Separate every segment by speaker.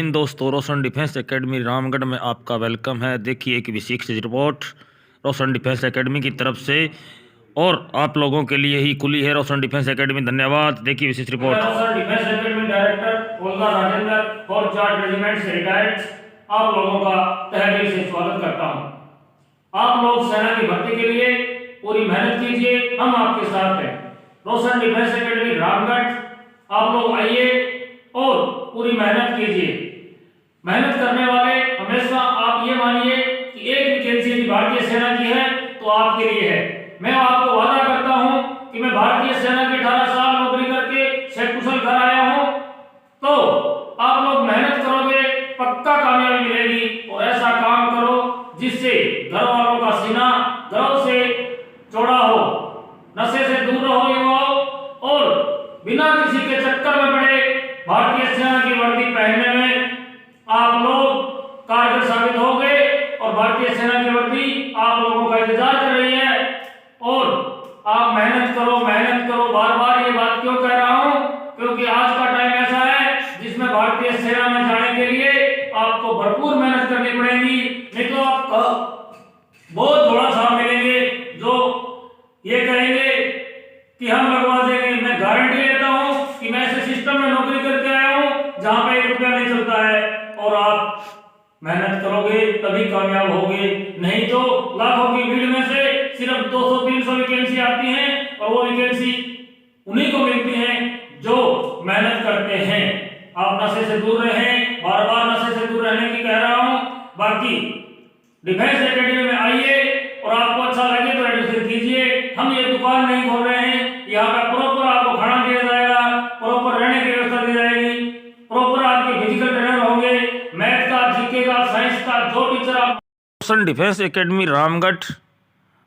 Speaker 1: इन दोस्तों, रोशन defence academy Ramgarh में आपका वेलकम है। देखिए एक विशेष रिपोर्ट रोशन डिफेंस एकेडमी की तरफ से और आप लोगों के लिए ही खुली है रोशन डिफेंस एकेडमी। धन्यवाद। देखिए विशेष रिपोर्ट।
Speaker 2: रोशन डिफेंस एकेडमी डायरेक्टर ओल्गा राजेंद्र फॉर चार्ट रेजिमेंट से रिटायर्ड आप लोगों का तहे दिल से स्वागत करता हूं। आप लोग सेना की भर्ती के लिए पूरी मेहनत कीजिए, हम आपके साथ हैं। रोशन डिफेंस एकेडमी रामगढ़, आप लोग आइए और पूरी मेहनत कीजिए। मेहनत करने वाले हमेशा आप ये मानिए कि एक वैकेंसी यदि भारतीय सेना की है तो आपके लिए है। मैं आपको वादा करता हूं कि मैं भारतीय सेना के 18 साल नौकरी करके सकुशल घर आया हूं, तो आप लोग मेहनत करोगे, पक्का कामयाबी मिलेगी। और ऐसा काम करो जिससे घर वालों का सीना गर्व से चौड़ा हो, नशे से दूर रहो युवाओं, और बिना किसी के चक्कर में पड़े भारतीय सेना की वर्दी पहनने में आप लोग कारगर साबित होंगे। और भारतीय सेना की वर्दी आप लोगों का इंतजार कर रही है। और आप मेहनत करो, मेहनत करो। बार बार ये बात क्यों कह रहा हूं? क्योंकि आज का टाइम ऐसा है जिसमें भारतीय सेना में जाने के लिए आपको भरपूर मेहनत करनी पड़ेगी। नहीं तो आप बहुत थोड़ा सा मिलेंगे जो ये कहेंगे कि हम लगवा देंगे। मैं गारंटी लेता हूं कि मैं ऐसे सिस्टम में नौकरी करके आया हूं जहां पे 1 रुपया नहीं चलता है। और आप मेहनत करोगे तभी कामयाब होगे, नहीं तो लाखों की भीड़ में से सिर्फ 200-300 वैकेंसी आती हैं और वो वैकेंसी उन्हीं को मिलती हैं जो मेहनत करते हैं। आप नशे से दूर रहें, बार बार नशे से दूर रहने की कह रहा हूं। बाकी डिफेंस एकेडमी में आइए और आपको अच्छा लगे तो एडमिशन कीजिए। हम ये दुकान नहीं खोल रहे हैं, यहाँ पे प्रॉपर आपको खाना दिया जाएगा, प्रॉपर रहने की व्यवस्था दी जाएगी, प्रॉपर आपके फिजिकल ट्रेनर होंगे, मैथ का, जीके का, साइंस का, जो टीचर आप।
Speaker 1: रोशन डिफेंस एकेडमी रामगढ़,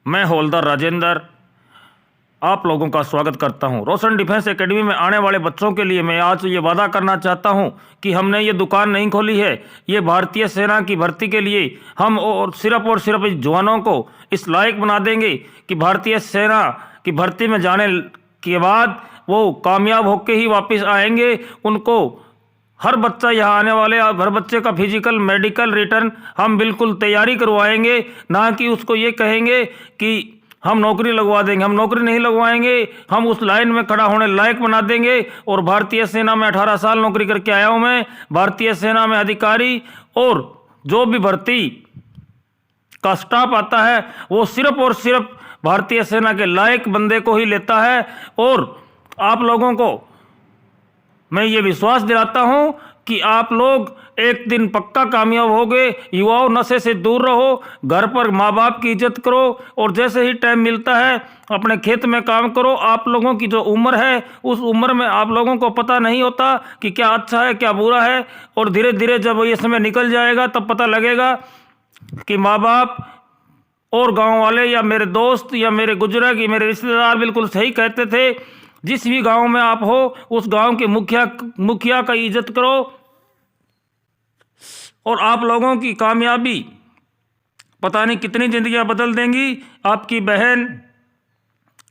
Speaker 1: मैं हवलदार राजेंद्र आप लोगों का स्वागत करता हूं। रोशन डिफेंस एकेडमी में आने वाले बच्चों के लिए मैं आज ये वादा करना चाहता हूं कि हमने ये दुकान नहीं खोली है। ये भारतीय सेना की भर्ती के लिए हम और सिर्फ इस जवानों को इस लायक बना देंगे कि भारतीय सेना की भर्ती में जाने के बाद वो कामयाब होकर ही वापस आएंगे। उनको हर बच्चा यहाँ आने वाले हर बच्चे का फिजिकल, मेडिकल, रिटर्न हम बिल्कुल तैयारी करवाएंगे। ना कि उसको ये कहेंगे कि हम नौकरी लगवा देंगे। हम नौकरी नहीं लगवाएंगे, हम उस लाइन में खड़ा होने लायक बना देंगे। और भारतीय सेना में 18 साल नौकरी करके आया हूँ मैं। भारतीय सेना में अधिकारी और जो भी भर्ती का स्टाफ आता है वो सिर्फ और सिर्फ भारतीय सेना के लायक बंदे को ही लेता है। और आप लोगों को मैं ये विश्वास दिलाता हूं कि आप लोग एक दिन पक्का कामयाब होगे। युवाओं, नशे से दूर रहो, घर पर माँ बाप की इज्जत करो, और जैसे ही टाइम मिलता है अपने खेत में काम करो। आप लोगों की जो उम्र है उस उम्र में आप लोगों को पता नहीं होता कि क्या अच्छा है क्या बुरा है। और धीरे धीरे जब ये समय निकल जाएगा तब पता लगेगा कि माँ बाप और गाँव वाले या मेरे दोस्त या मेरे बुजुर्ग या मेरे रिश्तेदार बिल्कुल सही कहते थे। जिस भी गांव में आप हो उस गांव के मुखिया का इज्जत करो। और आप लोगों की कामयाबी पता नहीं कितनी जिंदगियां बदल देंगी। आपकी बहन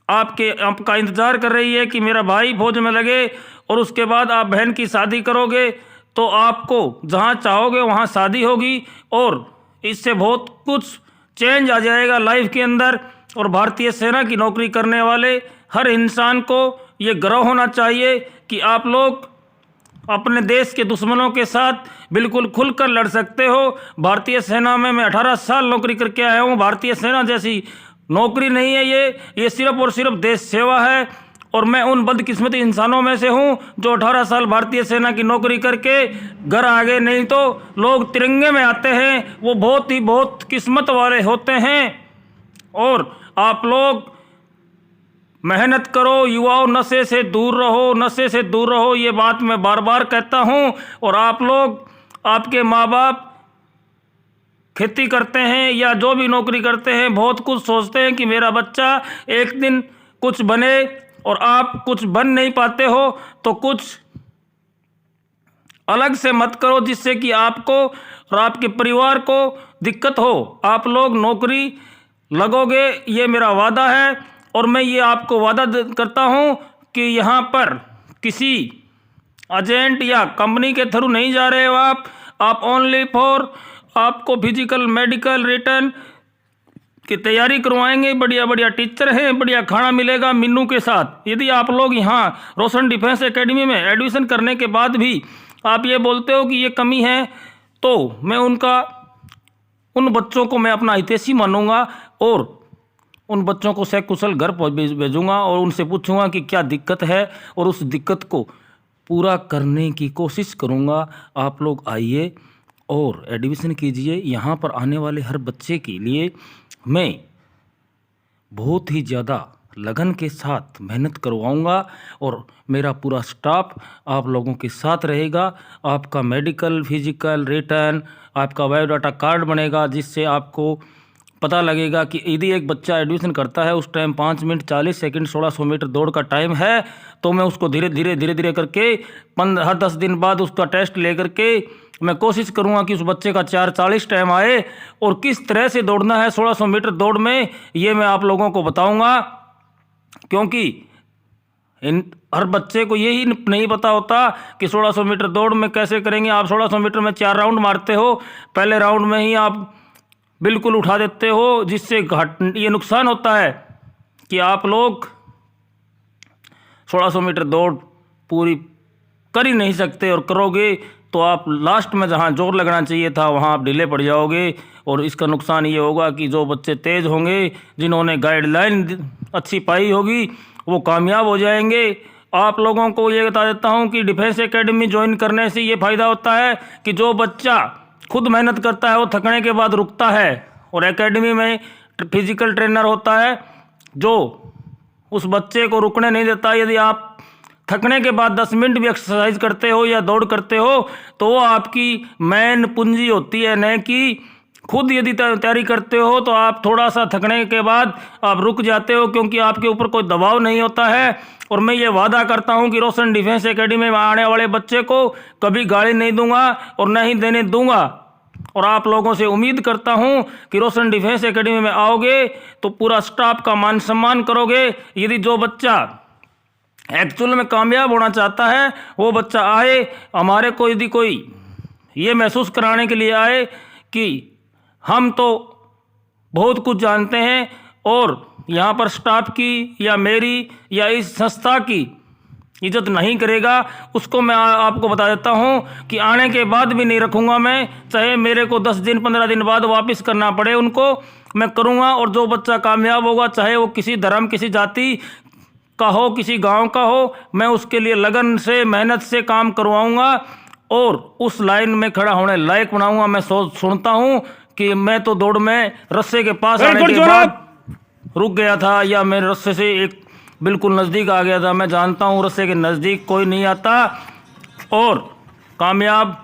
Speaker 1: आपका इंतजार कर रही है कि मेरा भाई फौज में लगे, और उसके बाद आप बहन की शादी करोगे तो आपको जहां चाहोगे वहां शादी होगी। और इससे बहुत कुछ चेंज आ जाएगा लाइफ के अंदर। और भारतीय सेना की नौकरी करने वाले हर इंसान को ये गर्व होना चाहिए कि आप लोग अपने देश के दुश्मनों के साथ बिल्कुल खुलकर लड़ सकते हो। भारतीय सेना में मैं 18 साल नौकरी करके आया हूँ। भारतीय सेना जैसी नौकरी नहीं है ये सिर्फ और सिर्फ देश सेवा है। और मैं उन बदकिस्मत इंसानों में से हूँ जो 18 साल भारतीय सेना की नौकरी करके घर आ गए। नहीं तो लोग तिरंगे में आते हैं, वो बहुत किस्मत वाले होते हैं। और आप लोग मेहनत करो, युवाओं, नशे से दूर रहो, नशे से दूर रहो। ये बात मैं बार बार कहता हूँ। और आप लोग, आपके माँ बाप खेती करते हैं या जो भी नौकरी करते हैं, बहुत कुछ सोचते हैं कि मेरा बच्चा एक दिन कुछ बने, और आप कुछ बन नहीं पाते हो तो कुछ अलग से मत करो जिससे कि आपको और आपके परिवार को दिक्कत हो। आप लोग नौकरी लगोगे, ये मेरा वादा है। और मैं ये आपको वादा करता हूँ कि यहाँ पर किसी एजेंट या कंपनी के थ्रू नहीं जा रहे हो आप ओनली फॉर आपको फिजिकल मेडिकल रिटर्न की तैयारी करवाएंगे। बढ़िया बढ़िया टीचर हैं, बढ़िया खाना मिलेगा मेनू के साथ। यदि आप लोग यहाँ रोशन डिफेंस एकेडमी में एडमिशन करने के बाद भी आप ये बोलते हो कि ये कमी है, तो मैं उन बच्चों को मैं अपना हितैषी मानूंगा और उन बच्चों को सकुशल घर भेजूंगा और उनसे पूछूंगा कि क्या दिक्कत है और उस दिक्कत को पूरा करने की कोशिश करूंगा। आप लोग आइए और एडमिशन कीजिए। यहाँ पर आने वाले हर बच्चे के लिए मैं बहुत ही ज़्यादा लगन के साथ मेहनत करवाऊंगा और मेरा पूरा स्टाफ आप लोगों के साथ रहेगा। आपका मेडिकल फिजिकल रिटर्न, आपका बायोडाटा कार्ड बनेगा, जिससे आपको पता लगेगा कि यदि एक बच्चा एडमिशन करता है उस टाइम 5 मिनट 40 सेकंड 1600 मीटर दौड़ का टाइम है, तो मैं उसको धीरे धीरे करके 10 दिन बाद उसका टेस्ट ले करके मैं कोशिश करूंगा कि उस बच्चे का 4:40 टाइम आए और किस तरह से दौड़ना है 1600 मीटर दौड़ में, ये मैं आप लोगों को बताऊंगा। क्योंकि हर बच्चे को यही नहीं पता होता कि 1600 मीटर दौड़ में कैसे करेंगे। आप 1600 मीटर में 4 राउंड मारते हो, पहले राउंड में ही आप बिल्कुल उठा देते हो, जिससे ये नुकसान होता है कि आप लोग 1600 मीटर दौड़ पूरी कर ही नहीं सकते और करोगे तो आप लास्ट में जहां जोर लगना चाहिए था वहां आप ढीले पड़ जाओगे। और इसका नुकसान ये होगा कि जो बच्चे तेज़ होंगे, जिन्होंने गाइडलाइन अच्छी पाई होगी, वो कामयाब हो जाएंगे। आप लोगों को ये बता देता हूं कि डिफेंस एकेडमी ज्वाइन करने से ये फ़ायदा होता है कि जो बच्चा खुद मेहनत करता है वो थकने के बाद रुकता है, और एकेडमी में फिजिकल ट्रेनर होता है जो उस बच्चे को रुकने नहीं देता। यदि आप थकने के बाद 10 मिनट भी एक्सरसाइज करते हो या दौड़ करते हो तो वो आपकी मेन पूंजी होती है, न कि खुद यदि तैयारी करते हो तो आप थोड़ा सा थकने के बाद आप रुक जाते हो, क्योंकि आपके ऊपर कोई दबाव नहीं होता है। और मैं ये वादा करता हूं कि रोशन डिफेंस एकेडमी में आने वाले बच्चे को कभी गाली नहीं दूंगा और न ही देने दूंगा। और आप लोगों से उम्मीद करता हूं कि रोशन डिफेंस एकेडमी में आओगे तो पूरा स्टाफ का मान सम्मान करोगे। यदि जो बच्चा एक्चुअल में कामयाब होना चाहता है वो बच्चा आए हमारे को, यदि कोई ये महसूस कराने के लिए आए कि हम तो बहुत कुछ जानते हैं और यहाँ पर स्टाफ की या मेरी या इस संस्था की इज्जत नहीं करेगा, उसको मैं आपको बता देता हूँ कि आने के बाद भी नहीं रखूँगा मैं। चाहे मेरे को 10 दिन 15 दिन बाद वापस करना पड़े उनको, मैं करूँगा। और जो बच्चा कामयाब होगा, चाहे वो किसी धर्म किसी जाति का हो, किसी गांव का हो, मैं उसके लिए लगन से मेहनत से काम करवाऊंगा और उस लाइन में खड़ा होने लायक बनाऊंगा। मैं सुनता हूं कि मैं तो दौड़ में रस्से के पास आने के बाद रुक गया था या मैं रस्से से एक बिल्कुल नज़दीक आ गया था। मैं जानता हूं रस्से के नज़दीक कोई नहीं आता और कामयाब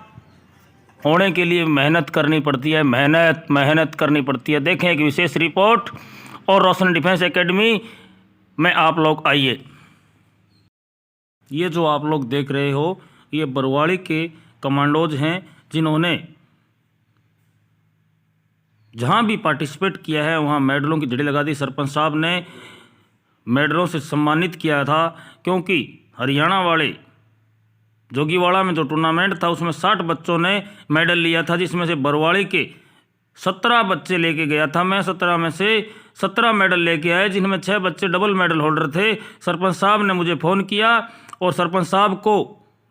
Speaker 1: होने के लिए मेहनत करनी पड़ती है, मेहनत करनी पड़ती है। देखें एक विशेष रिपोर्ट और रोशन डिफेंस एकेडमी में आप लोग आइए। ये जो आप लोग देख रहे हो ये बरवाड़ी के कमांडोज हैं, जिन्होंने जहां भी पार्टिसिपेट किया है वहां मेडलों की झड़ी लगा दी। सरपंच साहब ने मेडलों से सम्मानित किया था, क्योंकि हरियाणा वाले जोगीवाड़ा में जो टूर्नामेंट था उसमें 60 बच्चों ने मेडल लिया था, जिसमें से बरवाड़ी के 17 बच्चे लेके गया था मैं। 17 में से 17 मेडल लेके आए, जिनमें 6 बच्चे डबल मेडल होल्डर थे। सरपंच साहब ने मुझे फ़ोन किया और सरपंच साहब को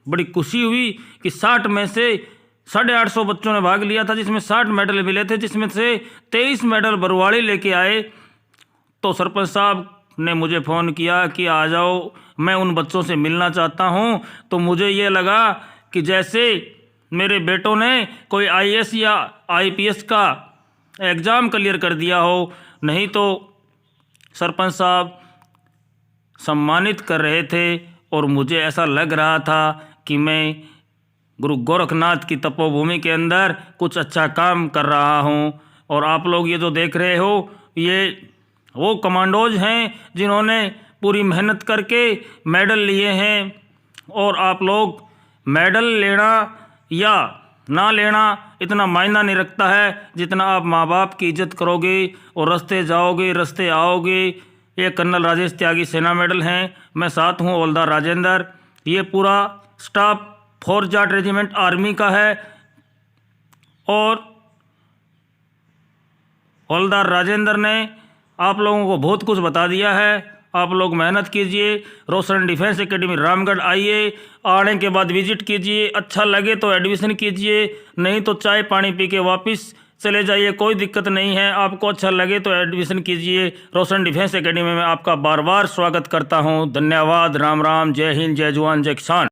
Speaker 1: बड़ी खुशी हुई कि 60 में से 850 बच्चों ने भाग लिया था, जिसमें 60 मेडल मिले थे, जिसमें से 23 मेडल बरवाड़ी लेके आए। तो सरपंच साहब ने मुझे फ़ोन किया कि आ जाओ, मैं उन बच्चों से मिलना चाहता हूँ। तो मुझे ये लगा कि जैसे मेरे बेटों ने कोई IAS या IPS का एग्ज़ाम क्लियर कर दिया हो। नहीं तो सरपंच साहब सम्मानित कर रहे थे और मुझे ऐसा लग रहा था कि मैं गुरु गोरखनाथ की तपोभूमि के अंदर कुछ अच्छा काम कर रहा हूँ। और आप लोग ये जो देख रहे हो ये वो कमांडोज हैं जिन्होंने पूरी मेहनत करके मेडल लिए हैं। और आप लोग मेडल लेना या ना लेना इतना मायना नहीं रखता है, जितना आप माँ बाप की इज्जत करोगे और रास्ते जाओगे रास्ते आओगे। ये कर्नल राजेश त्यागी सेना मेडल हैं, मैं साथ हूँ हवलदार राजेंद्र। ये पूरा स्टाफ 4 जाट रेजिमेंट आर्मी का है और हवलदार राजेंद्र ने आप लोगों को बहुत कुछ बता दिया है। आप लोग मेहनत कीजिए, रोशन डिफेंस एकेडमी रामगढ़ आइए, आने के बाद विजिट कीजिए, अच्छा लगे तो एडमिशन कीजिए, नहीं तो चाय पानी पी के वापस चले जाइए, कोई दिक्कत नहीं है। आपको अच्छा लगे तो एडमिशन कीजिए। रोशन डिफेंस एकेडमी में आपका बार बार स्वागत करता हूं। धन्यवाद। राम राम, जय हिंद, जय जवान, जय किसान।